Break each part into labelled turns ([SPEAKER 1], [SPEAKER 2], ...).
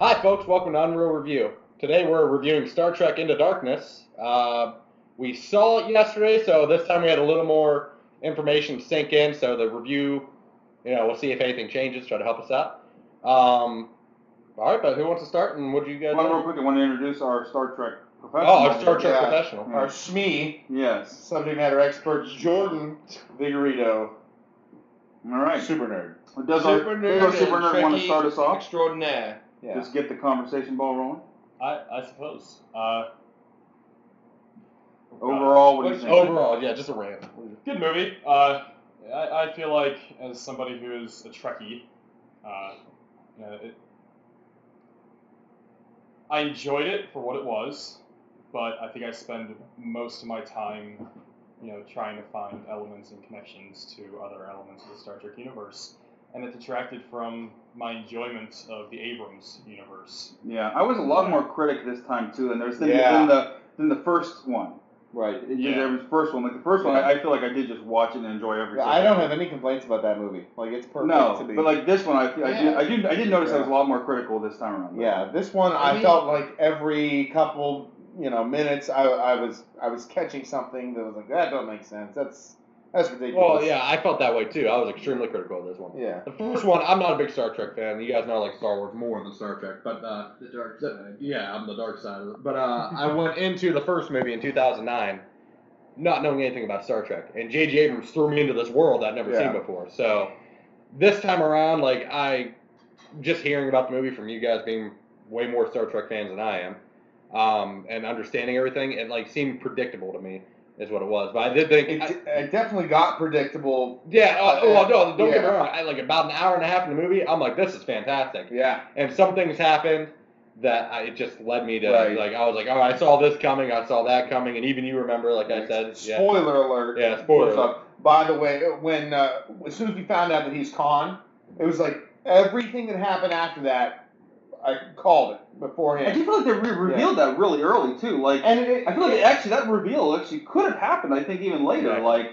[SPEAKER 1] Hi, folks. Welcome to UnReel Review. Today we're reviewing Star Trek Into Darkness. We saw it yesterday, so this time we had a little more information sink in. So the review, we'll see if anything changes. Try to help us out. All right, but who wants to start? And what do you guys?
[SPEAKER 2] Real quick, I want to introduce our Star Trek professional.
[SPEAKER 1] Oh, our Star Trek professional.
[SPEAKER 3] Our SME.
[SPEAKER 2] Yes.
[SPEAKER 3] Subject matter expert, Jordan Vigorito.
[SPEAKER 2] All right.
[SPEAKER 3] Super nerd.
[SPEAKER 2] Does our super nerd want to start us off?
[SPEAKER 4] Extraordinaire.
[SPEAKER 3] Yeah.
[SPEAKER 2] Just get the conversation ball rolling.
[SPEAKER 4] I suppose.
[SPEAKER 2] Overall, what do you think?
[SPEAKER 1] Overall, yeah, just a rant.
[SPEAKER 4] Good movie. I feel like, as somebody who is a Trekkie, I enjoyed it for what it was, but I think I spend most of my time, trying to find elements and connections to other elements of the Star Trek universe. And it detracted from my enjoyment of the Abrams universe.
[SPEAKER 2] Yeah, I was a lot more critic this time too than than the first one.
[SPEAKER 3] Right.
[SPEAKER 2] There was the first one. Like the first one, I feel like I did just watch it and enjoy everything.
[SPEAKER 3] Yeah, I don't have any complaints about that movie. Like it's perfect.
[SPEAKER 2] No, but like this one, I did notice I was a lot more critical this time around.
[SPEAKER 3] Yeah, this one I felt like every couple minutes I was catching something that was like that don't make sense. That's ridiculous.
[SPEAKER 1] Well, yeah, I felt that way too. I was extremely critical of this one.
[SPEAKER 3] Yeah.
[SPEAKER 1] The first one, I'm not a big Star Trek fan. You guys know I like Star Wars more than Star Trek, but
[SPEAKER 4] The dark side.
[SPEAKER 1] yeah, I'm the dark side of it. But I went into the first movie in 2009, not knowing anything about Star Trek, and J.J. Abrams threw me into this world I'd never seen before. So this time around, like just hearing about the movie from you guys being way more Star Trek fans than I am, and understanding everything, it seemed predictable to me. Is what it was, but I did think
[SPEAKER 3] it definitely got predictable.
[SPEAKER 1] Yeah, don't get me wrong. About an hour and a half in the movie, I'm like, this is fantastic.
[SPEAKER 3] Yeah,
[SPEAKER 1] and some things happened that it just led me to I was like, all right, I saw this coming, I saw that coming, and even you remember, like I said,
[SPEAKER 3] spoiler alert.
[SPEAKER 1] Yeah, spoiler alert.
[SPEAKER 3] By the way, when as soon as we found out that he's Khan, it was like everything that happened after that. I called it beforehand.
[SPEAKER 2] I do feel like they revealed that really early too. Like, and I feel like that reveal actually could have happened. I think even later.
[SPEAKER 1] Right.
[SPEAKER 2] Like,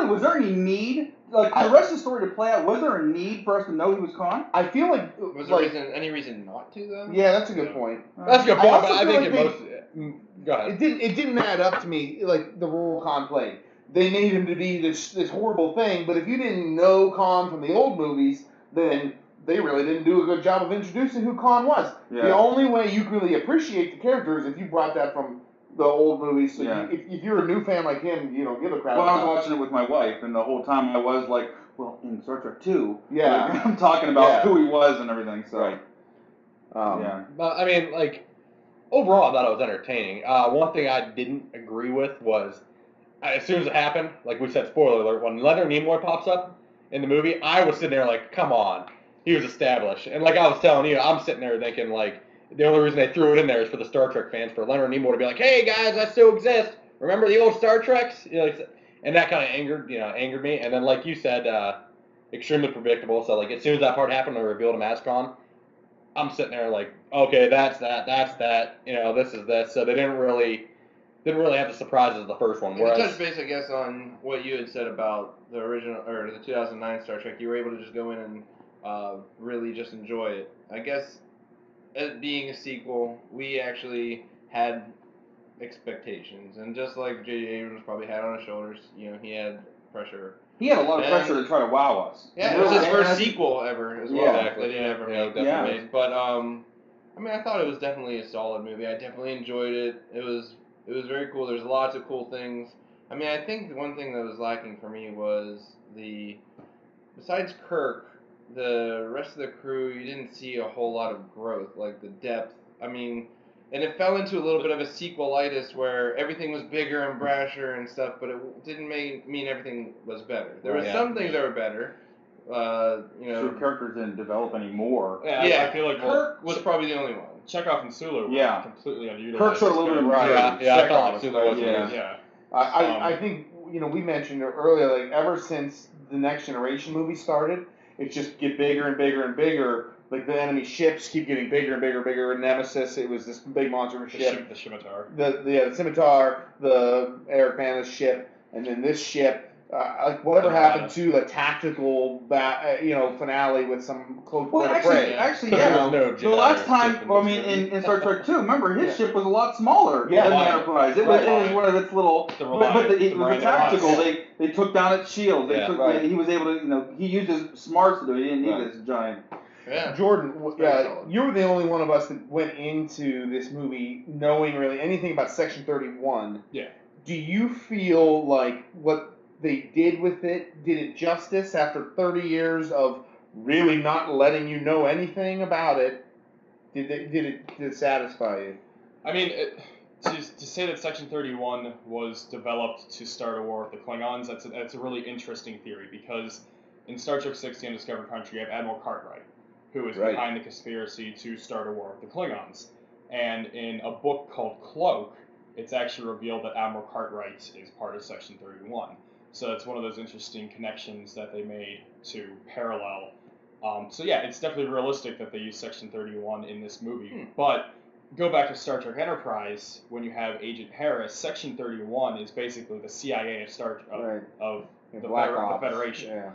[SPEAKER 2] was there any need? Like, for the rest of the story to play out, was there a need for us to know he was Khan?
[SPEAKER 3] I feel like
[SPEAKER 4] was there any reason not to though?
[SPEAKER 3] Yeah, that's a good point.
[SPEAKER 1] That's a good point. But I think go ahead.
[SPEAKER 3] It didn't add up to me like the role Khan played. They made him to be this horrible thing, but if you didn't know Khan from the old movies, then they really didn't do a good job of introducing who Khan was. Yeah. The only way you can really appreciate the character is if you brought that from the old movies. So if you're a new fan like him, you don't give a crap.
[SPEAKER 2] Well, I was watching it with my wife, and the whole time I was like, well, in Star Trek 2, I'm talking about who he was and everything. So,
[SPEAKER 3] right.
[SPEAKER 1] But I mean, overall, I thought it was entertaining. One thing I didn't agree with was, as soon as it happened, like we said, spoiler alert, when Leonard Nimoy pops up in the movie, I was sitting there like, come on. He was established. And like I was telling you, I'm sitting there thinking like the only reason they threw it in there is for the Star Trek fans, for Leonard Nimoy to be like, hey guys, I still exist. Remember the old Star Treks? And that kind of angered me. And then like you said, extremely predictable. So like as soon as that part happened, they revealed him as Khan. I'm sitting there like, okay, that's that. This is this. So they didn't really have the surprises of the first one.
[SPEAKER 4] To touch base, I guess, on what you had said about the original or the 2009 Star Trek, you were able to just go in and really just enjoy it. I guess, it being a sequel, we actually had expectations, and just like J.J. Abrams probably had on his shoulders, he had pressure.
[SPEAKER 2] He had a lot of pressure to try to wow us.
[SPEAKER 4] Yeah, it was his first sequel ever as well.
[SPEAKER 1] Exactly.
[SPEAKER 4] That he ever made. But I thought it was definitely a solid movie. I definitely enjoyed it. It was very cool. There's lots of cool things. I think the one thing that was lacking for me was besides Kirk, the rest of the crew, you didn't see a whole lot of growth, like the depth. And it fell into a little bit of a sequelitis where everything was bigger and brasher and stuff, but it didn't mean everything was better. There were some things that were better.
[SPEAKER 2] So characters didn't develop anymore.
[SPEAKER 4] Yeah, I feel like Kirk was probably the only one.
[SPEAKER 5] Chekhov and Sulu were completely underutilized.
[SPEAKER 3] Kirk's a little bit
[SPEAKER 1] right. Yeah, I thought Sulu was.
[SPEAKER 5] Yeah.
[SPEAKER 3] I think we mentioned it earlier. Like ever since the Next Generation movie started, it just get bigger and bigger and bigger. Like the enemy ships keep getting bigger and bigger and bigger. Nemesis, it was this big monster ship.
[SPEAKER 5] The Scimitar.
[SPEAKER 3] The Scimitar, the Eric Bana's ship, and then this ship. like whatever happened to the tactical, finale with some close
[SPEAKER 2] Well,
[SPEAKER 3] prey.
[SPEAKER 2] actually, yeah. The last time, in Star Trek 2, remember his ship was a lot smaller than the Enterprise. It was one of its little, but it was a tactical. They took down its shield. He was able to, he used his smarts to do it. He didn't need this giant.
[SPEAKER 3] Yeah. Jordan, you were the only one of us that went into this movie knowing really anything about Section 31.
[SPEAKER 5] Yeah.
[SPEAKER 3] Do you feel like what they did with it did it justice after 30 years of really not letting you know anything about it? Did it satisfy you?
[SPEAKER 5] I mean, to say that Section 31 was developed to start a war with the Klingons, that's a really interesting theory, because in Star Trek 60 Undiscovered Country, you have Admiral Cartwright, who is behind the conspiracy to start a war with the Klingons. And in a book called Cloak, it's actually revealed that Admiral Cartwright is part of Section 31. So that's one of those interesting connections that they made to parallel. So yeah, it's definitely realistic that they use Section 31 in this movie. But go back to Star Trek Enterprise, when you have Agent Harris, Section 31 is basically the CIA of the Federation.
[SPEAKER 3] Yeah.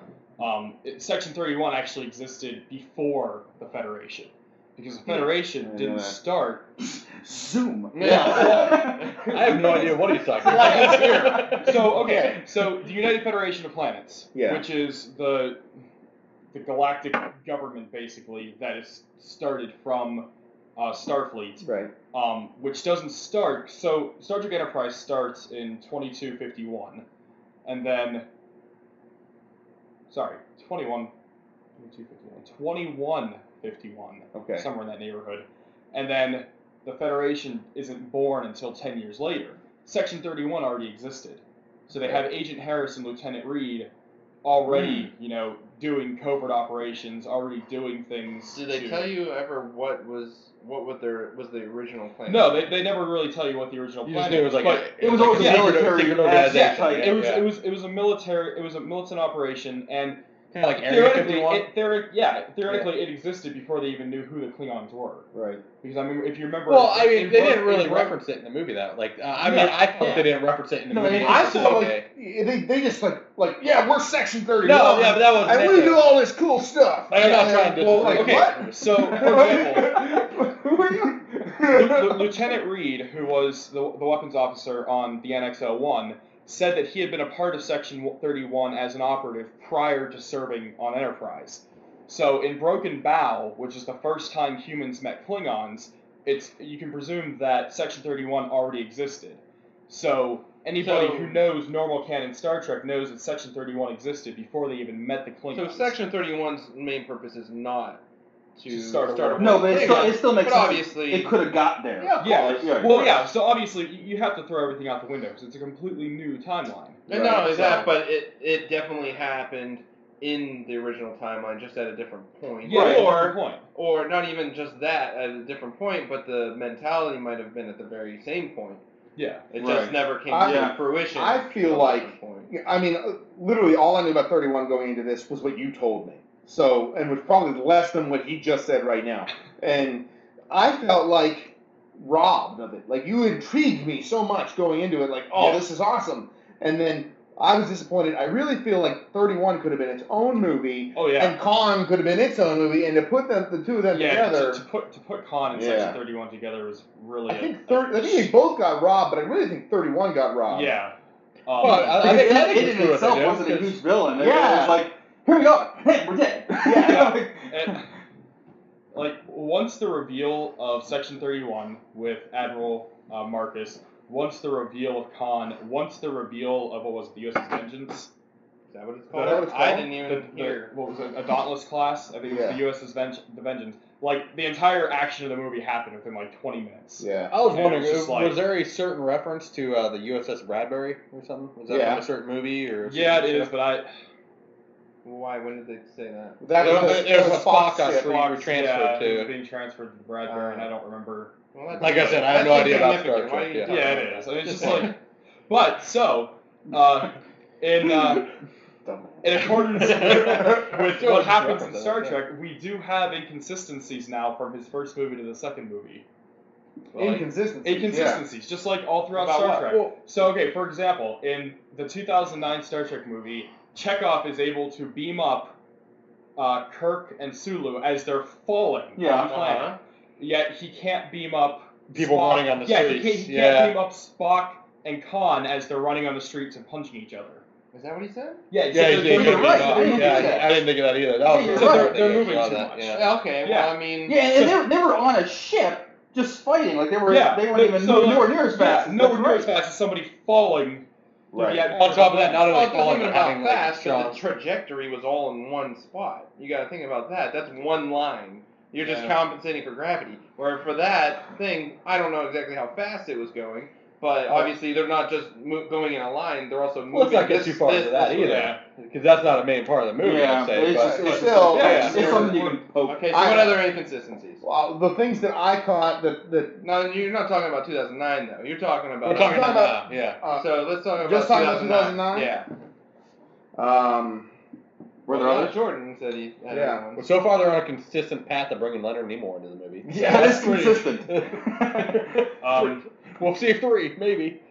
[SPEAKER 5] Section 31 actually existed before the Federation, because the Federation didn't start.
[SPEAKER 2] Zoom.
[SPEAKER 1] Yeah. I have no idea what he's talking about.
[SPEAKER 5] So the United Federation of Planets, which is the galactic government basically that is started from Starfleet,
[SPEAKER 3] right?
[SPEAKER 5] Which doesn't start. So Star Trek Enterprise starts in 2251, and then. Sorry, 2151, somewhere in that neighborhood. And then the Federation isn't born until 10 years later. Section 31 already existed. So they have Agent Harris and Lieutenant Reed already, doing covert operations, already doing things.
[SPEAKER 4] Did they tell you ever what was the original plan?
[SPEAKER 5] No, they never really tell you what the original plan was.
[SPEAKER 2] It was always a military organization.
[SPEAKER 5] It was a military. It was a militant operation, and
[SPEAKER 1] kind of like Area 51.
[SPEAKER 5] Theoretically, it existed before they even knew who the Klingons were.
[SPEAKER 3] Right.
[SPEAKER 5] Because I mean, if you remember,
[SPEAKER 1] they didn't really reference it in the movie though. Like, I thought they didn't reference it in the movie.
[SPEAKER 3] I thought they just we're Section 31.
[SPEAKER 1] No, yeah, but that was.
[SPEAKER 3] And we do all this cool stuff.
[SPEAKER 1] I'm not trying to.
[SPEAKER 3] What?
[SPEAKER 5] So, for example, Lieutenant Reed, who was the weapons officer on the NX-01, said that he had been a part of Section 31 as an operative prior to serving on Enterprise. So in Broken Bow, which is the first time humans met Klingons, you can presume that Section 31 already existed. So anybody who knows normal canon Star Trek knows that Section 31 existed before they even met the Klingons.
[SPEAKER 4] So Section 31's main purpose is not to start a war.
[SPEAKER 2] No, but it still makes sense.
[SPEAKER 4] Obviously,
[SPEAKER 2] it could have got there.
[SPEAKER 5] So obviously you have to throw everything out the window because it's a completely new timeline.
[SPEAKER 4] And not only that, but it definitely happened in the original timeline, just at a different point. Or not even just that, at a different point, but the mentality might have been at the very same point.
[SPEAKER 5] Yeah.
[SPEAKER 4] It just never came to fruition.
[SPEAKER 3] I feel like, literally all I knew about 31 going into this was what you told me. So, and was probably less than what he just said right now. And I felt like robbed of it. Like, you intrigued me so much going into it, this is awesome. And then I was disappointed. I really feel like 31 could have been its own movie.
[SPEAKER 5] Oh, yeah.
[SPEAKER 3] And Khan could have been its own movie. And to put the two of them together.
[SPEAKER 5] To put Khan and Section 31 together was really.
[SPEAKER 3] I think they both got robbed, but I really think 31 got robbed.
[SPEAKER 5] Yeah.
[SPEAKER 2] I think it in itself wasn't a huge villain. It was like, here we go. Hey, we're dead.
[SPEAKER 5] Once the reveal of Section 31 with Admiral Marcus, once the reveal of Khan, once the reveal of the USS Vengeance. Is that what it's called?
[SPEAKER 4] I didn't even hear.
[SPEAKER 5] What was it? A Dauntless class? I think it was the USS Vengeance. The entire action of the movie happened within 20 minutes.
[SPEAKER 3] Yeah.
[SPEAKER 1] I was wondering, was there a certain reference to the USS Bradbury or something? Was that from a certain movie or?
[SPEAKER 5] Yeah, it is, but
[SPEAKER 4] Why? When did they say that?
[SPEAKER 1] It was a Spock transferred to.
[SPEAKER 5] He was being transferred to the Bradbury, and I don't remember.
[SPEAKER 4] Well,
[SPEAKER 1] like I said, I have no idea about Star Trek.
[SPEAKER 5] Yeah, it is. I mean, it's just in accordance with what happens in Star Trek, we do have inconsistencies now from his first movie to the second movie.
[SPEAKER 3] Inconsistencies.
[SPEAKER 5] Just like all throughout
[SPEAKER 1] About
[SPEAKER 5] Star
[SPEAKER 1] what?
[SPEAKER 5] Trek.
[SPEAKER 1] Well,
[SPEAKER 5] so, okay, for example, in the 2009 Star Trek movie, Chekhov is able to beam up Kirk and Sulu as they're falling on the planet. Yet he can't beam up
[SPEAKER 1] people
[SPEAKER 5] Spock.
[SPEAKER 1] running on the streets.
[SPEAKER 5] He can't beam up Spock and Khan as they're running on the streets and punching each other.
[SPEAKER 4] Is that what he said?
[SPEAKER 5] Yeah,
[SPEAKER 2] you're right.
[SPEAKER 1] I didn't think of that either. That was
[SPEAKER 5] they're moving too much.
[SPEAKER 4] Yeah. Okay.
[SPEAKER 5] Yeah.
[SPEAKER 4] Well, I mean.
[SPEAKER 2] Yeah, and they were on a ship just fighting. Like they weren't even nowhere near as fast.
[SPEAKER 5] Nowhere near as fast as somebody falling.
[SPEAKER 2] Right.
[SPEAKER 1] On top of that, not only falling,
[SPEAKER 4] thinking
[SPEAKER 1] but
[SPEAKER 4] about
[SPEAKER 1] having
[SPEAKER 4] fast,
[SPEAKER 1] like
[SPEAKER 4] but the trajectory was all in one spot. You got to think about that. That's one line. You're just compensating for gravity. Where for that thing, I don't know exactly how fast it was going, but obviously they're not just going in a line. They're also moving.
[SPEAKER 1] Let's not get too far into that either, because that's not a main part of the movie.
[SPEAKER 2] Yeah,
[SPEAKER 1] I'd say,
[SPEAKER 2] it's still it's something you can poke.
[SPEAKER 4] Okay, so what other inconsistencies?
[SPEAKER 3] Well, the things that I caught that
[SPEAKER 4] No, you're not talking about 2009 though. You're talking about.
[SPEAKER 1] We're talking about yeah.
[SPEAKER 4] So let's talk about
[SPEAKER 3] just talking about
[SPEAKER 4] 2009.
[SPEAKER 3] 2009.
[SPEAKER 4] Yeah.
[SPEAKER 2] Were there others?
[SPEAKER 4] Jordan said he had one.
[SPEAKER 1] Well, so far they're on a consistent path of bringing Leonard Nimoy into the movie.
[SPEAKER 2] Yeah, that's consistent.
[SPEAKER 1] We'll see 3, maybe.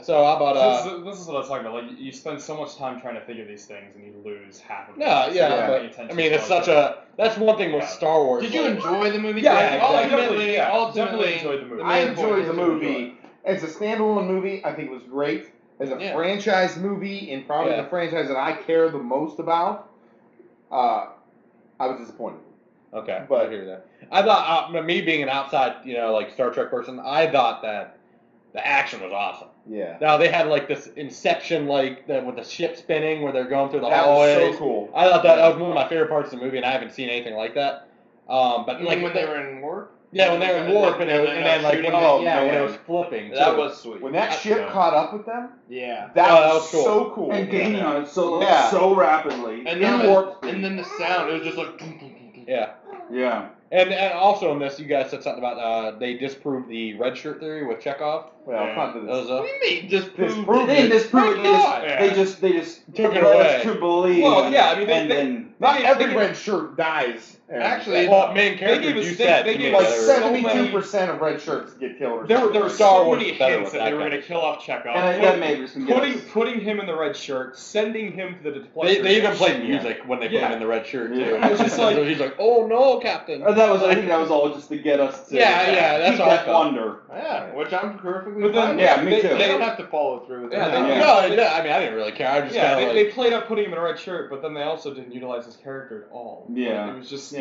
[SPEAKER 1] So how about
[SPEAKER 5] this is what I was talking about. Like you spend so much time trying to think of these things, and you lose half of it.
[SPEAKER 1] But I mean, it's that's one thing with Star Wars.
[SPEAKER 4] Did you enjoy the movie?
[SPEAKER 1] Yeah,
[SPEAKER 4] ultimately
[SPEAKER 5] enjoyed the movie.
[SPEAKER 3] I enjoyed the movie. As a standalone movie, I think it was great. As a franchise movie, and probably the franchise that I care the most about, I was disappointed.
[SPEAKER 1] Okay, but I hear that. I thought, me being an outside, like Star Trek person, I thought that the action was awesome.
[SPEAKER 3] Yeah.
[SPEAKER 1] Now they had like this Inception, with the ship spinning, where they're going through the
[SPEAKER 3] That
[SPEAKER 1] hallways.
[SPEAKER 3] was so cool.
[SPEAKER 1] I thought that was one of my favorite parts of the movie, and I haven't seen anything like that. But
[SPEAKER 4] like when they were in warp.
[SPEAKER 1] Yeah, when they were in warp, and then when it was flipping.
[SPEAKER 4] That was sweet.
[SPEAKER 3] When that ship caught up with them,
[SPEAKER 4] that
[SPEAKER 3] was cool. So cool.
[SPEAKER 2] And gaining on it so rapidly.
[SPEAKER 4] And then the sound, it was just like.
[SPEAKER 1] Yeah.
[SPEAKER 2] Yeah.
[SPEAKER 1] And also in this, you guys said something about they disproved the red shirt theory with Chekhov.
[SPEAKER 3] Well, not to this.
[SPEAKER 4] What do you mean disprove?
[SPEAKER 2] They disproved it. They just
[SPEAKER 1] took it away
[SPEAKER 2] to believe.
[SPEAKER 5] Well, yeah, I mean,
[SPEAKER 3] not every red shirt dies.
[SPEAKER 4] Actually,
[SPEAKER 1] main characters, you said
[SPEAKER 3] they gave like 72% of red shirts get killed.
[SPEAKER 5] There were
[SPEAKER 1] Star
[SPEAKER 5] so
[SPEAKER 1] Wars
[SPEAKER 5] many hints that they were going to kill off Chekhov.
[SPEAKER 2] And that made some
[SPEAKER 5] putting him in the red shirt, sending him to the deployment.
[SPEAKER 1] They even played music when they put him in the red shirt too.
[SPEAKER 5] It was just like
[SPEAKER 1] he's like, "Oh no, Captain."
[SPEAKER 2] I think that was all just to get us to
[SPEAKER 1] that's
[SPEAKER 2] keep
[SPEAKER 1] all
[SPEAKER 2] that wonder.
[SPEAKER 4] Yeah, which I'm perfectly
[SPEAKER 5] But then,
[SPEAKER 4] fine with.
[SPEAKER 2] me too.
[SPEAKER 4] They don't have to follow through with that.
[SPEAKER 1] I didn't really care. I just
[SPEAKER 5] they played up putting him in a red shirt, but then they also didn't utilize his character at all.
[SPEAKER 2] Yeah,
[SPEAKER 5] it was just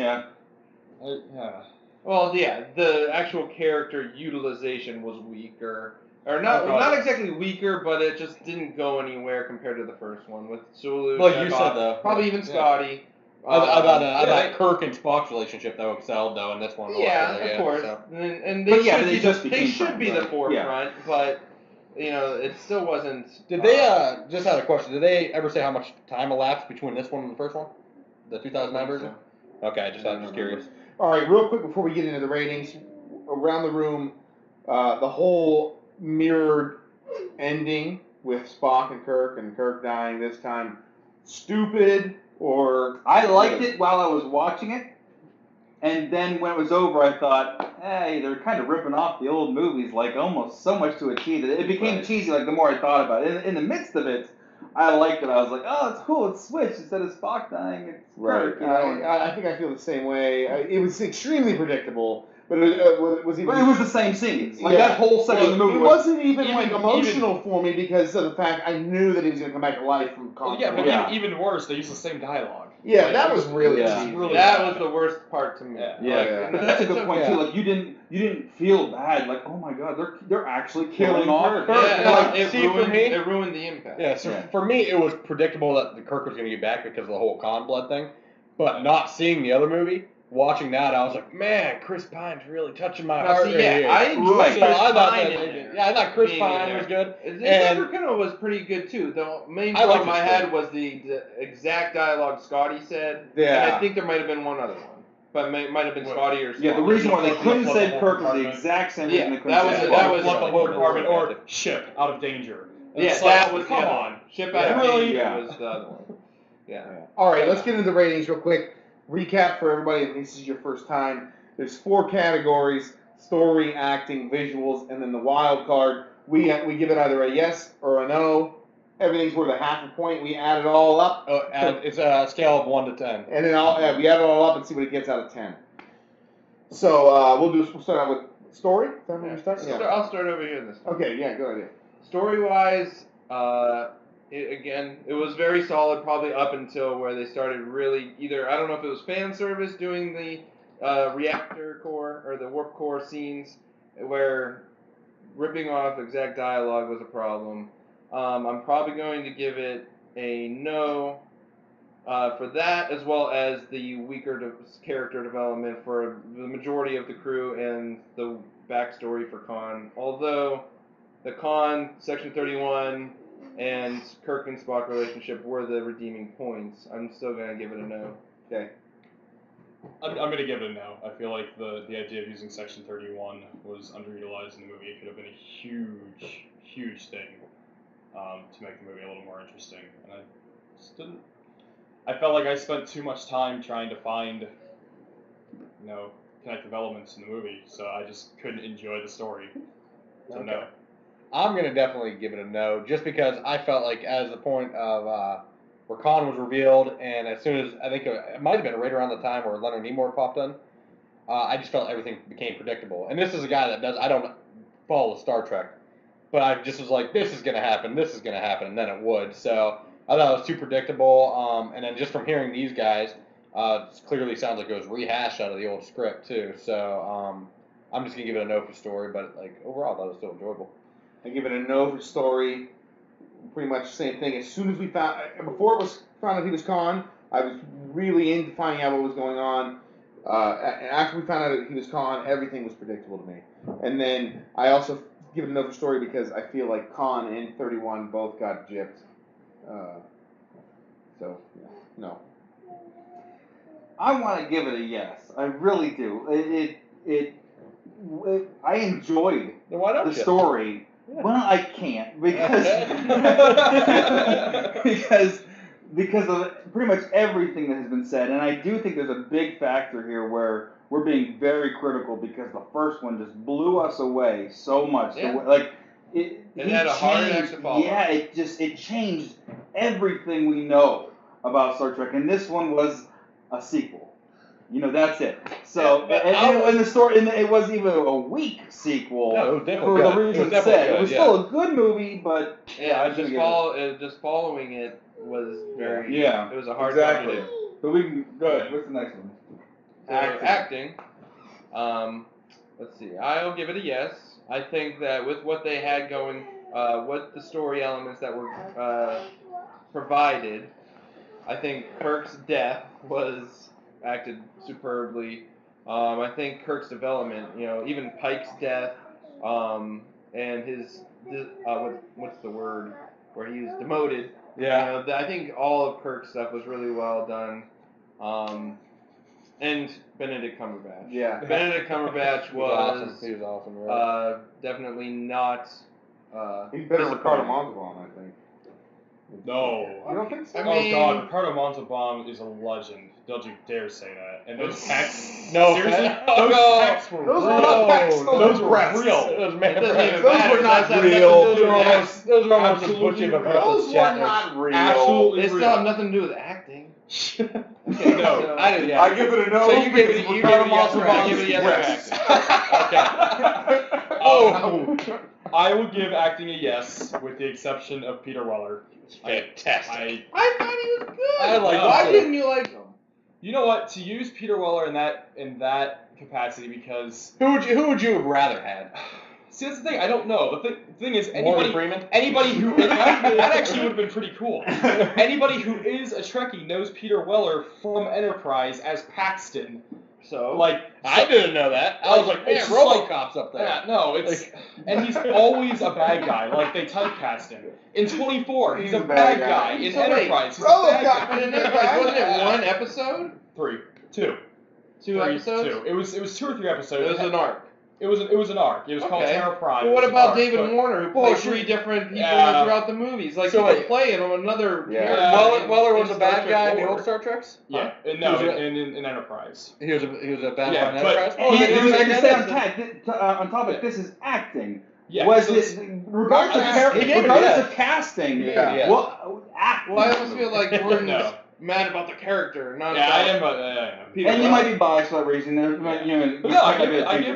[SPEAKER 4] Well, the actual character utilization was weaker. Or not exactly weaker, but it just didn't go anywhere compared to the first one with Sulu.
[SPEAKER 1] Well, you said though.
[SPEAKER 4] Probably even Scotty.
[SPEAKER 1] I thought Kirk and Spock's relationship though excelled though in this one.
[SPEAKER 4] Of course. So. And they should be the forefront, but it still wasn't.
[SPEAKER 1] Did they just had a question? Did they ever say how much time elapsed between this one and the first one, the 2009 version? So. Okay, I'm just curious.
[SPEAKER 3] All right, real quick before we get into the ratings, around the room, the whole mirrored ending with Spock and Kirk dying this time, stupid or...
[SPEAKER 2] I liked it while I was watching it, and then when it was over, I thought, hey, they're kind of ripping off the old movies, like almost so much to a T that it became cheesy. Like the more I thought about it, in the midst of it, I liked it. I was like, oh, it's cool. It's switched instead of Spock dying. It's Kirk.
[SPEAKER 3] I think I feel the same way. It was extremely predictable. But it was
[SPEAKER 2] the same scenes. Like that whole section of the movie.
[SPEAKER 3] It wasn't even emotional for me because of the fact I knew that he was going to come back to life from combat.
[SPEAKER 5] Even worse, they used the same dialogue.
[SPEAKER 3] Yeah, that was really
[SPEAKER 4] cheesy. That was the worst part to me.
[SPEAKER 2] Yeah. That's a good point too. Like you didn't feel bad. Like, oh my God, they're actually killing off Kirk.
[SPEAKER 4] It ruined the impact.
[SPEAKER 1] Yeah. So for me, it was predictable that the Kirk was going to get back because of the whole Khan blood thing, but not seeing the other movie. Watching that, I was like, man, Chris Pine's really touching my heart.
[SPEAKER 4] I enjoyed Chris Pine.
[SPEAKER 1] I thought Chris Pine was good.
[SPEAKER 4] And was pretty good too. The main problem I had was the exact dialogue Scotty said.
[SPEAKER 3] Yeah.
[SPEAKER 4] And I think there might have been one other one. But it might have been Scotty or Scotty.
[SPEAKER 2] Yeah, the reason why they couldn't say Kirk was the exact same reason they couldn't say
[SPEAKER 5] that was the whole department or ship out of danger.
[SPEAKER 4] That was
[SPEAKER 5] come on.
[SPEAKER 4] Ship out of danger was the other one. Yeah.
[SPEAKER 3] All right, let's get into the ratings real quick. Recap for everybody, if this is your first time. There's 4 categories: story, acting, visuals, and then the wild card. We give it either a yes or a no. Everything's worth a half a point. We add it all up.
[SPEAKER 1] It's a scale of 1 to 10.
[SPEAKER 3] And then we add it all up and see what it gets out of 10. So we'll start out with story. Is that where you start?
[SPEAKER 4] Yeah. I'll start over here this time.
[SPEAKER 3] Okay, yeah, good idea.
[SPEAKER 4] Story-wise, it was very solid, probably up until where they started really I don't know if it was fan service doing the reactor core or the warp core scenes where ripping off exact dialogue was a problem. I'm probably going to give it a no for that, as well as the weaker character development for the majority of the crew and the backstory for Khan. Although the Khan, Section 31, and Kirk and Spock relationship were the redeeming points, I'm still going to give it a no.
[SPEAKER 3] Okay.
[SPEAKER 5] I'm going to give it a no. I feel like the idea of using Section 31 was underutilized in the movie. It could have been a huge, huge thing to make the movie a little more interesting. And I just didn't. I felt like I spent too much time trying to find, connective elements in the movie, so I just couldn't enjoy the story. So
[SPEAKER 1] okay.
[SPEAKER 5] No.
[SPEAKER 1] I'm going to definitely give it a no, just because I felt like as the point of where Khan was revealed, and as soon as, I think it might have been right around the time where Leonard Nimoy popped in, I just felt everything became predictable. And this is a guy that I don't follow Star Trek, but I just was like, this is going to happen, and then it would. So I thought it was too predictable, and then just from hearing these guys, it clearly sounds like it was rehashed out of the old script too. So I'm just going to give it a no for story, but overall I thought it was still enjoyable.
[SPEAKER 3] I give it a no for story. Pretty much the same thing. As soon as we before it was found out he was Khan, I was really into finding out what was going on. And after we found out that he was Khan, everything was predictable to me. And then I also give it a no for story because I feel like Khan and 31 both got gypped. So, yeah, no.
[SPEAKER 2] I want to give it a yes. I really do. I enjoyed the story. Yeah. Well, I can't because of pretty much everything that has been said, and I do think there's a big factor here where we're being very critical because the first one just blew us away so much.
[SPEAKER 4] Yeah. It had a hard act to follow.
[SPEAKER 2] Yeah, it changed everything we know about Star Trek, and this one was a sequel. That's it. So, and the story, it wasn't even a weak sequel.
[SPEAKER 1] No, it was definitely
[SPEAKER 2] for
[SPEAKER 1] good.
[SPEAKER 2] the reasons said. It was still a good movie, but
[SPEAKER 4] just following it was very.
[SPEAKER 2] Yeah,
[SPEAKER 4] it was a hard job to do.
[SPEAKER 2] But we can go ahead. What's the next one?
[SPEAKER 4] Acting. Let's see. I'll give it a yes. I think that with what they had going, what the story elements that were provided, I think Kirk's death was acted superbly. I think Kirk's development, even Pike's death, and his what's the word where he was demoted.
[SPEAKER 1] Yeah.
[SPEAKER 4] I think all of Kirk's stuff was really well done. And Benedict Cumberbatch.
[SPEAKER 3] Yeah.
[SPEAKER 4] Benedict Cumberbatch was
[SPEAKER 1] He was awesome. Right?
[SPEAKER 4] Definitely not.
[SPEAKER 3] He's better than Ricardo Montalban, I think.
[SPEAKER 5] No.
[SPEAKER 3] I don't think so.
[SPEAKER 5] God, Ricardo Montalban is a legend. Don't you dare say that. And those texts.
[SPEAKER 1] No,
[SPEAKER 5] seriously,
[SPEAKER 1] those
[SPEAKER 5] texts were
[SPEAKER 3] those
[SPEAKER 5] real.
[SPEAKER 3] were not texts,
[SPEAKER 5] Those were
[SPEAKER 3] breasts.
[SPEAKER 5] real.
[SPEAKER 3] Those were not real.
[SPEAKER 1] Those were almost as butchy of a
[SPEAKER 3] Those were not real.
[SPEAKER 5] Absolutely
[SPEAKER 4] They
[SPEAKER 5] real.
[SPEAKER 4] still have nothing to do with acting.
[SPEAKER 1] Okay, no,
[SPEAKER 4] I didn't.
[SPEAKER 3] I give it a no.
[SPEAKER 4] So you give it a yes for acting.
[SPEAKER 1] Give it a yes for acting. Okay.
[SPEAKER 5] I would give acting a yes, with the exception of Peter Weller.
[SPEAKER 1] Fantastic.
[SPEAKER 4] I thought he was good.
[SPEAKER 1] I like
[SPEAKER 4] Why
[SPEAKER 1] him.
[SPEAKER 4] didn't you like him?
[SPEAKER 5] You know what? To use Peter Weller in that capacity, because
[SPEAKER 1] Who would you have rather had?
[SPEAKER 5] see, that's the thing. I don't know. The thing is,
[SPEAKER 1] Morgan Freeman?
[SPEAKER 5] anybody who that actually would have been pretty cool. Anybody who is a Trekkie knows Peter Weller from Enterprise as Paxton.
[SPEAKER 4] So
[SPEAKER 1] I didn't know that. I was like, man,
[SPEAKER 5] it's just
[SPEAKER 1] RoboCop's up there.
[SPEAKER 5] Yeah, no, and he's always a bad guy. They typecast him. In 24, he's a bad guy. In Enterprise, he's a bad guy.
[SPEAKER 4] But in Enterprise, wasn't it one episode?
[SPEAKER 5] Two
[SPEAKER 4] Episodes?
[SPEAKER 5] It was 2 or 3 episodes.
[SPEAKER 4] It was an arc.
[SPEAKER 5] It was an arc. It was called Terror Prime.
[SPEAKER 4] Well, what about David Warner, who played 3 different people throughout the movies? Like, so he playing another character.
[SPEAKER 1] Weller was a bad guy in the old Star Treks?
[SPEAKER 5] Yeah. No, in Enterprise.
[SPEAKER 1] He was a bad guy in Enterprise?
[SPEAKER 2] On topic, this is acting.
[SPEAKER 5] Yeah.
[SPEAKER 2] Regardless of casting.
[SPEAKER 1] Yeah.
[SPEAKER 2] Well, acting.
[SPEAKER 4] Well, I almost feel like Jordan's mad about the character, not
[SPEAKER 5] I am.
[SPEAKER 2] And you might be biased for that reason.
[SPEAKER 5] I give it a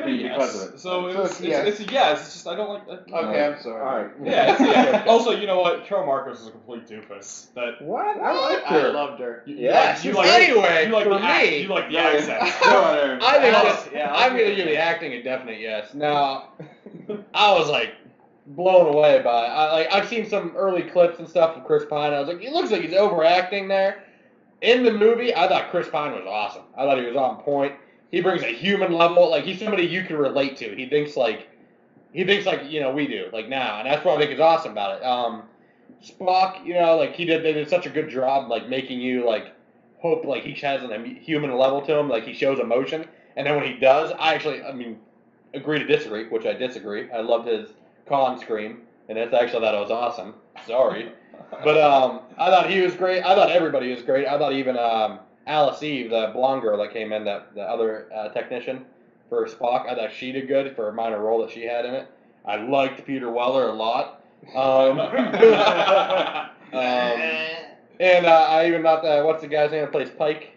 [SPEAKER 5] yes.
[SPEAKER 2] Because of it.
[SPEAKER 5] So it's a yes. It's just I don't like that.
[SPEAKER 4] Okay, I'm sorry.
[SPEAKER 2] All right.
[SPEAKER 5] Yeah. Also, you know what? Carol Marcos is a complete doofus.
[SPEAKER 3] What? I liked her.
[SPEAKER 4] I loved her.
[SPEAKER 1] Anyway, for me,
[SPEAKER 5] you like the accent.
[SPEAKER 1] I think I'm going to give the acting a definite yes. Now, I was like blown away by it. I've seen some early clips and stuff of Chris Pine. I was like, it looks like he's overacting there. In the movie, I thought Chris Pine was awesome. I thought he was on point. He brings a human level. Like, he's somebody you can relate to. He thinks like we do, like now, and that's what I think is awesome about it. Spock, like they did such a good job, like making you like hope like he has a human level to him, like he shows emotion, and then when he does, I agree to disagree, which I disagree. I loved his Khan scream, and I thought it was awesome. Sorry. But I thought he was great. I thought everybody was great. I thought even Alice Eve, the blonde girl that came in, the other technician for Spock, I thought she did good for a minor role that she had in it. I liked Peter Weller a lot. And I even thought what's the guy's name that plays Pike?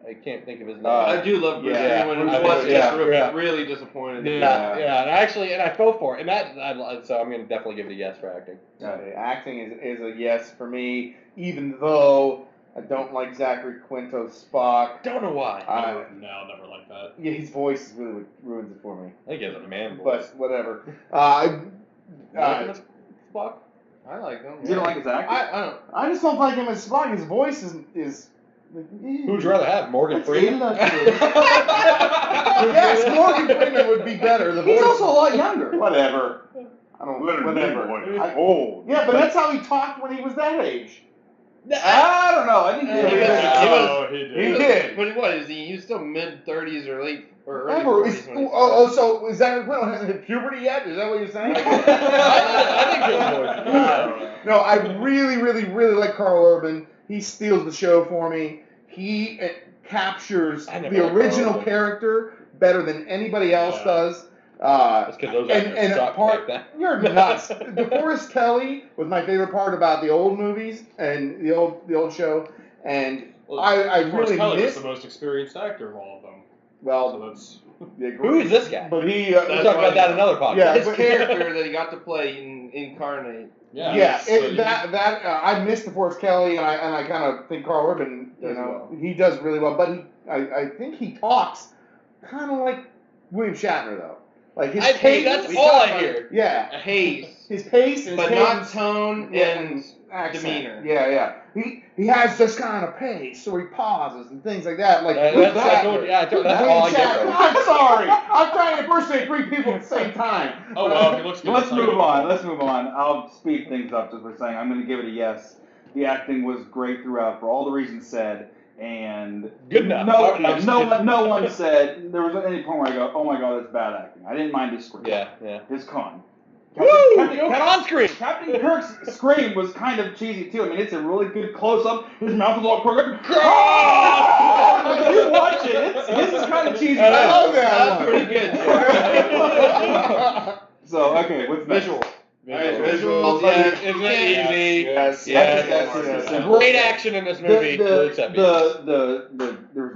[SPEAKER 1] I can't think of his name.
[SPEAKER 4] I do love Bruce Greenwood. I was really disappointed.
[SPEAKER 1] And I fell for it, so I'm gonna definitely give it a yes for acting.
[SPEAKER 3] Acting is a yes for me, even though I don't like Zachary Quinto's Spock.
[SPEAKER 1] Don't know why.
[SPEAKER 5] No, never like that.
[SPEAKER 3] Yeah, his voice really what ruins it for me.
[SPEAKER 1] I think he has a man voice.
[SPEAKER 3] But whatever.
[SPEAKER 1] Spock.
[SPEAKER 4] I like him.
[SPEAKER 2] You don't like his acting?
[SPEAKER 3] I just don't like him as Spock. His voice is
[SPEAKER 1] who'd you rather have, Morgan Freeman?
[SPEAKER 3] Yes, Morgan Freeman would be better.
[SPEAKER 2] He's also a lot younger.
[SPEAKER 3] Whatever. I don't whatever. Yeah, but that's how he talked when he was that age.
[SPEAKER 2] I don't know. I think
[SPEAKER 3] he did.
[SPEAKER 4] But what is he? He was still mid-30s or late or early 40s.
[SPEAKER 3] So Zachary Quinto hasn't hit puberty yet? Is that what you're saying?
[SPEAKER 1] I think his voice.
[SPEAKER 3] No, I really, really, really like Carl Urban. He steals the show for me. He captures the original character better than anybody else does.
[SPEAKER 1] That's because those actors suck back then.
[SPEAKER 3] You're nuts. DeForest Kelley was my favorite part about the old movies and the old show, and I really
[SPEAKER 5] Kelley
[SPEAKER 3] missed.
[SPEAKER 5] was the most experienced actor of all of them.
[SPEAKER 3] Well,
[SPEAKER 5] so that's.
[SPEAKER 1] Who is this guy?
[SPEAKER 3] But he.
[SPEAKER 1] We'll talk about that in another podcast.
[SPEAKER 3] Yeah,
[SPEAKER 4] his character that he got to play in Incarnate.
[SPEAKER 3] I missed DeForest Kelley, and I kind of think Carl Urban, he does really well. But I think he talks kind of like William Shatner, though. Like his pace.
[SPEAKER 1] That's all I hear.
[SPEAKER 3] Yeah,
[SPEAKER 4] Pace.
[SPEAKER 3] His pace, and
[SPEAKER 4] but not tone and
[SPEAKER 3] accent.
[SPEAKER 4] demeanor.
[SPEAKER 3] Yeah. He has this kind of pace, so he pauses and things like that. Like
[SPEAKER 1] that's all I get.
[SPEAKER 3] I'm sorry. I'm trying to impersonate 3 people at the same time.
[SPEAKER 5] Oh well, he looks good.
[SPEAKER 2] Let's move on. I'll speed things up just by saying I'm going to give it a yes. The acting was great throughout for all the reasons said. And
[SPEAKER 1] good enough.
[SPEAKER 2] No one said there was any point where I go, oh my god, that's bad acting. I didn't mind his scream.
[SPEAKER 1] Yeah.
[SPEAKER 2] His con.
[SPEAKER 1] Captain
[SPEAKER 2] Kirk's scream was kind of cheesy too. I mean, it's a really good close up. His mouth is all crooked. You watch it. His is kind of cheesy.
[SPEAKER 3] I love that.
[SPEAKER 4] That's pretty good.
[SPEAKER 2] So okay, what's
[SPEAKER 4] visual?
[SPEAKER 1] Visuals, isn't it easy? Yes. Great action in this movie.
[SPEAKER 2] There's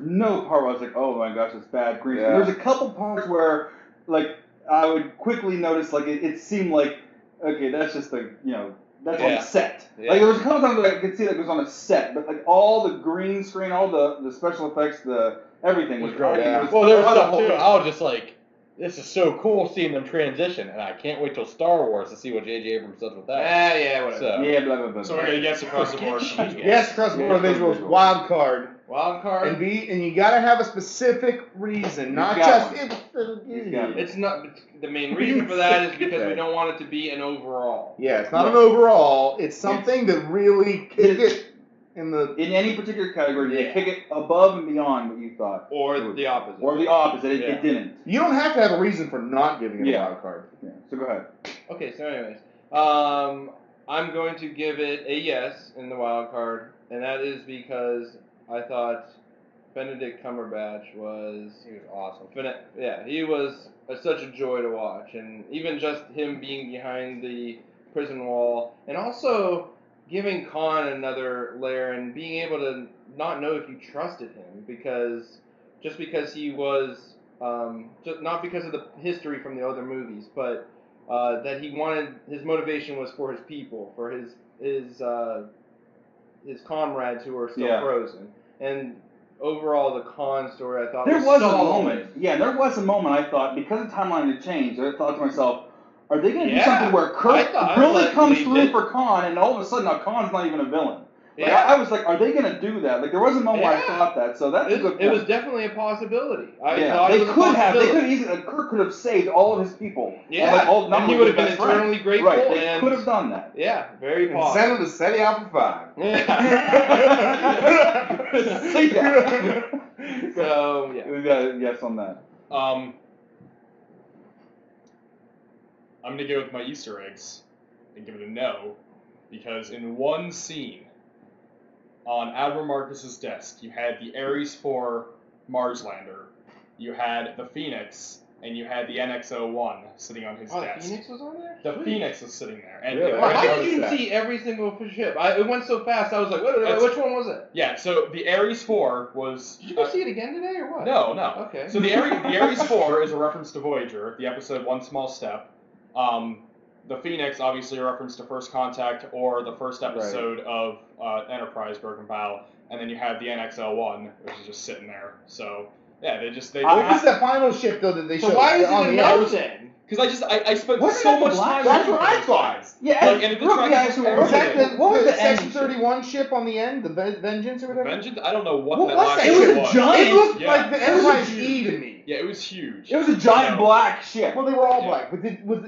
[SPEAKER 2] no part where I was like, oh my gosh, it's bad green. Yeah. There's a couple parts where, like, I would quickly notice, like, it seemed like, okay, that's just that's on the set. Yeah. Like, there was a couple times where I could see that it was on a set, but like all the green screen, all the special effects, everything was great.
[SPEAKER 1] Yeah. Well, there was stuff too. I was just like, this is so cool seeing them transition, and I can't wait till Star Wars to see what J.J. Abrams does with that.
[SPEAKER 4] Whatever.
[SPEAKER 2] Blah, blah, blah.
[SPEAKER 5] So we're going to guess across the board.
[SPEAKER 3] Yes, across the board visuals. Wild card.
[SPEAKER 4] And
[SPEAKER 3] you gotta have a specific reason, not just
[SPEAKER 4] it's not the main reason for that is because we don't want it to be an overall.
[SPEAKER 3] Yeah, it's not an overall. It's something that really In
[SPEAKER 2] any particular category, did it kick it above and beyond what you thought?
[SPEAKER 4] Or the opposite.
[SPEAKER 2] Or the opposite, it didn't.
[SPEAKER 3] You don't have to have a reason for not giving it a wild card.
[SPEAKER 2] Yeah. So go ahead.
[SPEAKER 4] Okay, so anyways, I'm going to give it a yes in the wild card, and that is because I thought Benedict Cumberbatch was
[SPEAKER 1] awesome.
[SPEAKER 4] Yeah, he was such a joy to watch, and even just him being behind the prison wall, and also giving Khan another layer and being able to not know if you trusted him because he was just not because of the history from the other movies, but that his motivation was for his people, for his comrades who were still frozen, and overall the Khan story I thought
[SPEAKER 2] there was a
[SPEAKER 4] solid.
[SPEAKER 2] moment. Yeah, there was a moment I thought because the timeline had changed. I thought to myself, are they going to do something where Kirk really comes through for Khan, and all of a sudden now Khan's not even a villain? Like, I was like, are they going to do that? Like, there was a moment where I thought that, so that's a good point.
[SPEAKER 4] It was definitely a possibility.
[SPEAKER 2] They could have easily, Kirk could have saved all of his people.
[SPEAKER 4] Yeah, and he would have been eternally grateful.
[SPEAKER 2] Right, they could have done that.
[SPEAKER 4] Yeah, very possible.
[SPEAKER 3] Send him to set out for 5.
[SPEAKER 4] So, yeah.
[SPEAKER 2] We got a yes on that.
[SPEAKER 5] I'm going to go with my Easter eggs and give it a no, because in one scene on Admiral Marcus's desk, you had the Ares 4 Mars lander, you had the Phoenix, and you had the NX-01 sitting on his desk.
[SPEAKER 4] The Phoenix was on there?
[SPEAKER 5] The Phoenix was sitting there. And
[SPEAKER 4] really? How did you see every single ship? It went so fast, I was like, which one was it?
[SPEAKER 5] Yeah, so the Ares 4 was...
[SPEAKER 4] Did you go see it again today, or what?
[SPEAKER 5] No.
[SPEAKER 4] Okay.
[SPEAKER 5] So the Ares 4 is a reference to Voyager, the episode One Small Step. The Phoenix, obviously, a reference to First Contact or the first episode of Enterprise, Broken Bow, and then you have the NX-01, which is just sitting there. So, yeah,
[SPEAKER 3] what was the final ship, though, that they showed?
[SPEAKER 4] So why is it a no then?
[SPEAKER 5] Because I spent so much time...
[SPEAKER 3] That's what I thought.
[SPEAKER 2] Yeah,
[SPEAKER 5] and it
[SPEAKER 3] was that what was the Section 31 ship on the end? The Vengeance or whatever?
[SPEAKER 5] Vengeance? I don't know what
[SPEAKER 3] that last
[SPEAKER 2] ship was. It was a giant...
[SPEAKER 3] It looked like the Enterprise E to me.
[SPEAKER 5] Yeah, it was huge.
[SPEAKER 2] It was a giant black ship.
[SPEAKER 3] Well, they were all black, but didn't it look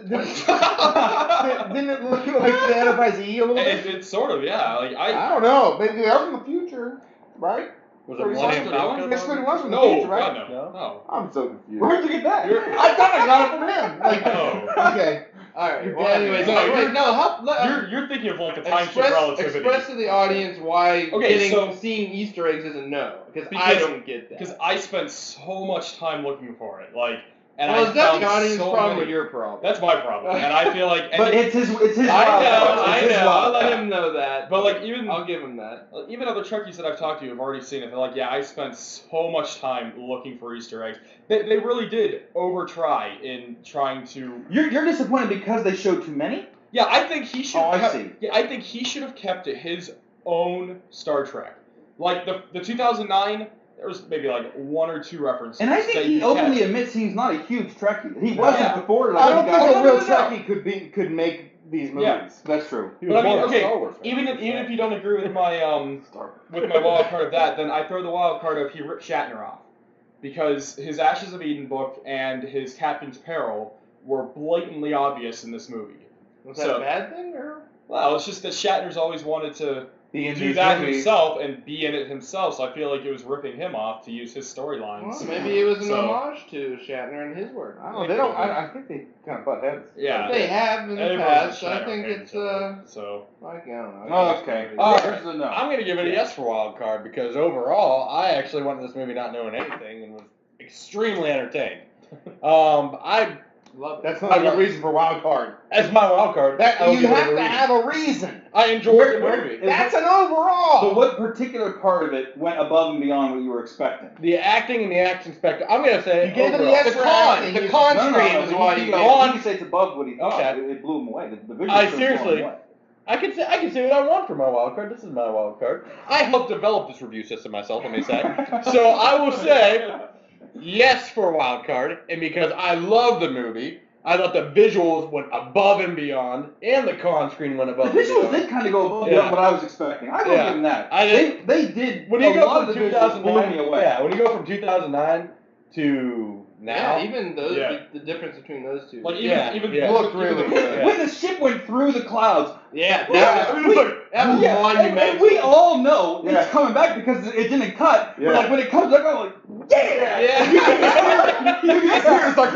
[SPEAKER 3] like the Enterprise E a little bit?
[SPEAKER 5] It's sort of, yeah. Like
[SPEAKER 3] I don't know. Maybe they are from the future, right?
[SPEAKER 1] Was it Millennium Falcon?
[SPEAKER 3] That's what it was from the
[SPEAKER 5] No,
[SPEAKER 3] future, right?
[SPEAKER 5] God, no.
[SPEAKER 3] I'm so confused.
[SPEAKER 2] Where'd you get that?
[SPEAKER 3] I thought I got it from him. Like, okay.
[SPEAKER 4] All right.
[SPEAKER 3] Well,
[SPEAKER 4] anyways,
[SPEAKER 5] you're thinking of like the time shift relativity.
[SPEAKER 4] Express to the audience why seeing Easter eggs is a no, because I don't get that.
[SPEAKER 5] Because I spent so much time looking for it, like.
[SPEAKER 4] Is that the audience problem or your problem?
[SPEAKER 5] That's my problem, and I feel like.
[SPEAKER 2] But it's his.
[SPEAKER 4] I know. I'll let him know that.
[SPEAKER 5] But like
[SPEAKER 4] I'll give him that.
[SPEAKER 5] Even other Trekkies that I've talked to have already seen it. They're like, yeah, I spent so much time looking for Easter eggs. They really did over-try in trying to.
[SPEAKER 2] You're disappointed because they showed too many?
[SPEAKER 5] Yeah, I think he should.
[SPEAKER 2] I see.
[SPEAKER 5] Yeah, I think he should have kept to his own Star Trek. Like the 2009. There was maybe like 1 or 2 references.
[SPEAKER 2] And I think he openly admits he's not a huge Trekkie. He wasn't before.
[SPEAKER 3] I don't think a real Trekkie could make these movies.
[SPEAKER 5] Yeah.
[SPEAKER 2] That's true.
[SPEAKER 5] But I mean, okay, even if you don't agree with my wild card of that, then I throw the wild card of he ripped Shatner off. Because his Ashes of Eden book and his Captain's Peril were blatantly obvious in this movie.
[SPEAKER 4] Was that a bad thing, or?
[SPEAKER 5] Well, it's just that Shatner's always wanted to do that himself and be in it himself, so I feel like it was ripping him off to use his storylines.
[SPEAKER 4] Well, maybe it was an homage to Shatner and his work.
[SPEAKER 3] I don't know. I think they kind of butt heads.
[SPEAKER 5] Yeah.
[SPEAKER 4] They have in the past. I think it's
[SPEAKER 5] so.
[SPEAKER 4] Like, I don't know.
[SPEAKER 2] Okay.
[SPEAKER 1] I'm going to give it a yes for wild card because overall, I actually went to this movie not knowing anything and was extremely entertained. I love it.
[SPEAKER 3] That's not a good reason for wild card.
[SPEAKER 1] That's my wild card.
[SPEAKER 3] You have to have a reason.
[SPEAKER 1] I enjoyed the movie.
[SPEAKER 3] That's an overall.
[SPEAKER 2] But what particular part of it went above and beyond what you were expecting?
[SPEAKER 1] The acting and the action spectacle. I'm going to say
[SPEAKER 3] you gave it a yes for acting.
[SPEAKER 1] The con screen is why you
[SPEAKER 2] can say it's above what he thought.
[SPEAKER 1] Okay.
[SPEAKER 2] It blew him away. The visuals
[SPEAKER 1] seriously. I can say what I want for my wild card. This is my wild card. I helped develop this review system myself, let me say. So I will say yes for wild card, and because I love the movie, I thought the visuals went above and beyond, and the con screen went above and beyond.
[SPEAKER 2] The visuals did kind of go above and beyond what I was expecting. I will give them that. They did.
[SPEAKER 1] When you go from 2009, when you go from 2009 to now.
[SPEAKER 4] Yeah, even those, the difference between those two.
[SPEAKER 5] Like even
[SPEAKER 3] looked really good.
[SPEAKER 2] When the ship went through the clouds.
[SPEAKER 4] Yeah, that was monumental.
[SPEAKER 2] And we all know it's coming back because it didn't cut. Yeah. But like when it comes back, I'm like, yeah.
[SPEAKER 3] You can hear it's like,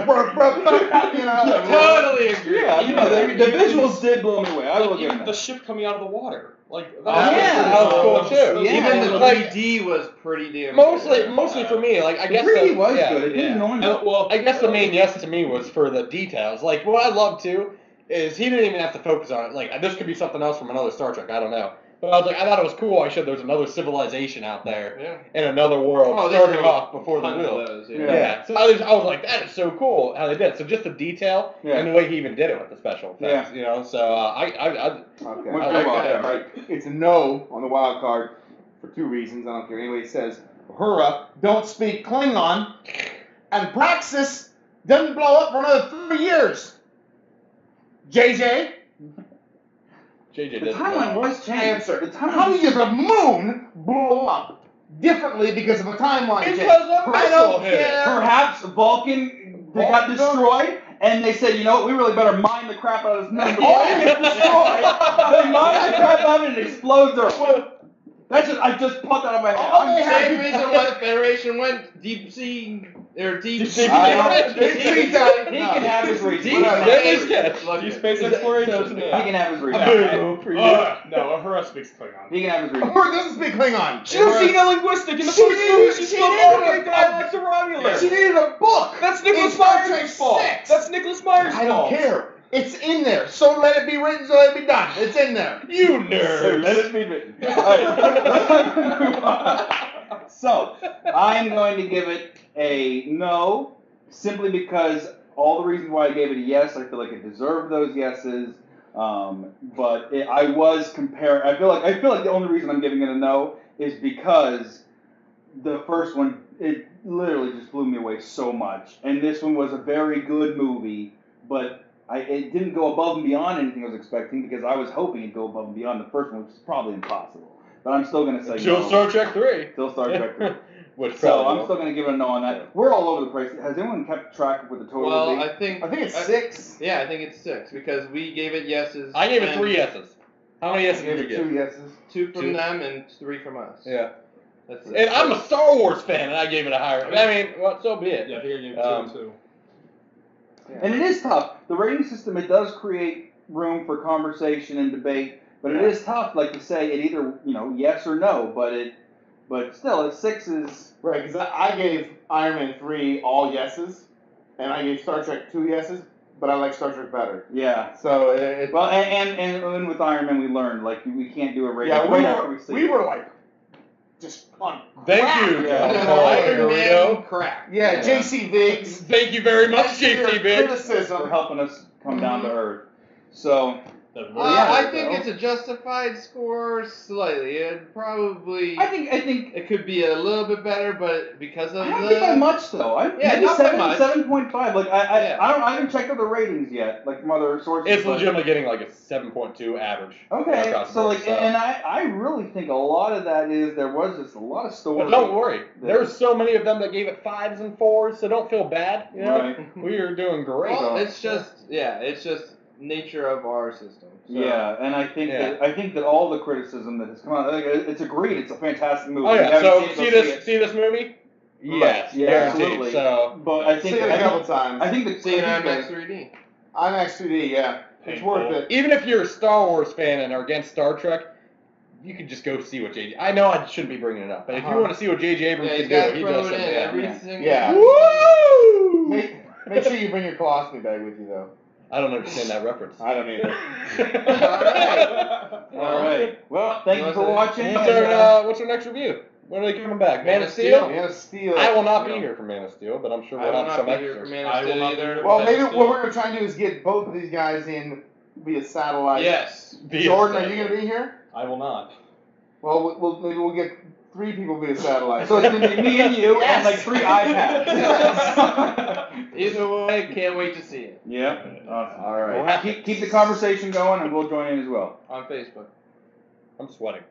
[SPEAKER 4] Totally agree.
[SPEAKER 2] Yeah, the visuals did blow me away. I will give them
[SPEAKER 5] the ship coming out of the water. Like
[SPEAKER 1] that was cool too.
[SPEAKER 4] Even the 3D was pretty damn
[SPEAKER 1] mostly for me. Like I guess
[SPEAKER 2] the 3D was good. It didn't annoy me.
[SPEAKER 1] Well, I guess the main yes to me was for the details. Like what I love too is he didn't even have to focus on it. Like this could be something else from another Star Trek. I don't know. But I was like, I thought it was cool. I showed there's another civilization out there in another world starting off before the wheel. So I was like, that is so cool how they did it. So just the detail and the way he even did it with the special effects, you know. So I like that.
[SPEAKER 3] It's a no on the wild card for 2 reasons. I don't care. Anyway, it says Uhura don't speak Klingon, and Praxis doesn't blow up for another 3 years. JJ.
[SPEAKER 1] JJ
[SPEAKER 2] the timeline was changed.
[SPEAKER 3] Answer. How does the moon blow up differently because of a timeline change?
[SPEAKER 1] Because a missile hit it.
[SPEAKER 2] Perhaps Vulcan got destroyed, and they said, you know what, we really better mine the crap out of this moon before it gets destroyed. They mine the crap out of it and it explodes Earth. That's just, I just popped that out of my head.
[SPEAKER 4] Same reason why the Federation went deep sea. Or deep sea.
[SPEAKER 2] He can have his reason.
[SPEAKER 5] Deep space exploration.
[SPEAKER 2] He can have his reason.
[SPEAKER 5] No, Uhura speaks Klingon.
[SPEAKER 2] He can have his reason.
[SPEAKER 3] Uhura doesn't speak Klingon.
[SPEAKER 2] She doesn't speak no linguistic in the first movie. She spoke all the way down like the Romulans.
[SPEAKER 3] She needed a book.
[SPEAKER 5] That's Nicholas Myers' fault. That's Nicholas Myers' fault.
[SPEAKER 3] I don't care. It's in there. So let it be written, so let it be done. It's in there.
[SPEAKER 1] You nerd.
[SPEAKER 2] So let it be written. So, I'm going to give it a no, simply because all the reasons why I gave it a yes, I feel like it deserved those yeses. But I was comparing. I feel like the only reason I'm giving it a no is because the first one, it literally just blew me away so much, and this one was a very good movie, but it didn't go above and beyond anything I was expecting because I was hoping it'd go above and beyond the first one, which is probably impossible. But I'm still going to say no.
[SPEAKER 1] Star Trek 3.
[SPEAKER 2] Still Star Trek 3.
[SPEAKER 1] So
[SPEAKER 2] I'm still going to give it a no on that. We're all over the place. Has anyone kept track of what the total
[SPEAKER 4] will
[SPEAKER 2] be?
[SPEAKER 4] I think
[SPEAKER 3] it's 6.
[SPEAKER 4] Yeah, I think it's 6 because we gave it yeses.
[SPEAKER 1] I gave it 3 yeses. How many yeses did you give?
[SPEAKER 3] 2 yeses.
[SPEAKER 4] 2 from them and 3 from us.
[SPEAKER 1] Yeah.
[SPEAKER 4] That's
[SPEAKER 1] and I'm a Star Wars fan, and I gave it a higher. I mean, well, so be it.
[SPEAKER 5] Yeah, I think I gave it 2 too.
[SPEAKER 2] Yeah. And it is tough. The rating system, it does create room for conversation and debate, but it is tough, like to say it either, yes or no, but still, 6 is...
[SPEAKER 3] Right, because I gave Iron Man 3 all yeses, and I gave Star Trek 2 yeses, but I like Star Trek better.
[SPEAKER 2] Yeah.
[SPEAKER 3] So,
[SPEAKER 2] well, and with Iron Man we learned, like, we can't do a rating.
[SPEAKER 3] Yeah, we were like, just on
[SPEAKER 1] Thank you,
[SPEAKER 4] Iron Man crack.
[SPEAKER 3] Yeah, J.C. Viggs.
[SPEAKER 1] Thank you very much, J.C. Viggs.
[SPEAKER 3] Criticism
[SPEAKER 2] for helping us come down to earth. So...
[SPEAKER 4] I think it's a justified score slightly. It probably.
[SPEAKER 2] I think
[SPEAKER 4] it could be a little bit better, but because of
[SPEAKER 2] I don't think by much though. Maybe
[SPEAKER 4] not
[SPEAKER 2] 7.5. Like I haven't checked out the ratings yet, like from other sources.
[SPEAKER 1] It's legitimately getting like a 7.2 average.
[SPEAKER 2] Okay, and I really think a lot of that is there was just a lot of story.
[SPEAKER 1] But don't worry, there's so many of them that gave it 5s and 4s, so don't feel bad. Right. We are doing great.
[SPEAKER 4] Well, it's just nature of our system. So.
[SPEAKER 2] Yeah, and I think that all the criticism that has come out, it's agreed. It's a fantastic movie.
[SPEAKER 1] Oh yeah, so see this movie? Yes,
[SPEAKER 2] yeah, absolutely.
[SPEAKER 1] So,
[SPEAKER 2] but I think
[SPEAKER 3] see it a couple times.
[SPEAKER 2] I think
[SPEAKER 4] see it on IMAX 3D.
[SPEAKER 3] IMAX 3D, yeah, it's worth it.
[SPEAKER 1] Even if you're a Star Wars fan and are against Star Trek, you could just go see what J.J. I know I shouldn't be bringing it up, but if you want to see what J.J. Abrams can do, he does something.
[SPEAKER 3] Yeah.
[SPEAKER 1] Woo!
[SPEAKER 3] Make sure you bring your colostomy bag with you though.
[SPEAKER 1] I don't understand that reference.
[SPEAKER 3] I don't either.
[SPEAKER 2] All right. Well, thank you for watching.
[SPEAKER 1] What's our next review? When are they coming back? Man of Steel?
[SPEAKER 3] Man of Steel.
[SPEAKER 1] I will not be here for Man of Steel, but I'm sure we'll have some extras.
[SPEAKER 4] I will not either.
[SPEAKER 3] Well, maybe what we're going to try and do is get both of these guys in via satellite.
[SPEAKER 4] Yes.
[SPEAKER 3] Jordan, are you going to be here?
[SPEAKER 5] I will not.
[SPEAKER 3] Well, maybe we'll get 3 people via satellite.
[SPEAKER 2] So it's going to be me and you and like 3 iPads.
[SPEAKER 4] Either way, can't wait to see it.
[SPEAKER 2] Yeah. Awesome. All right. Keep the conversation going, and we'll join in as well.
[SPEAKER 4] On Facebook.
[SPEAKER 1] I'm sweating.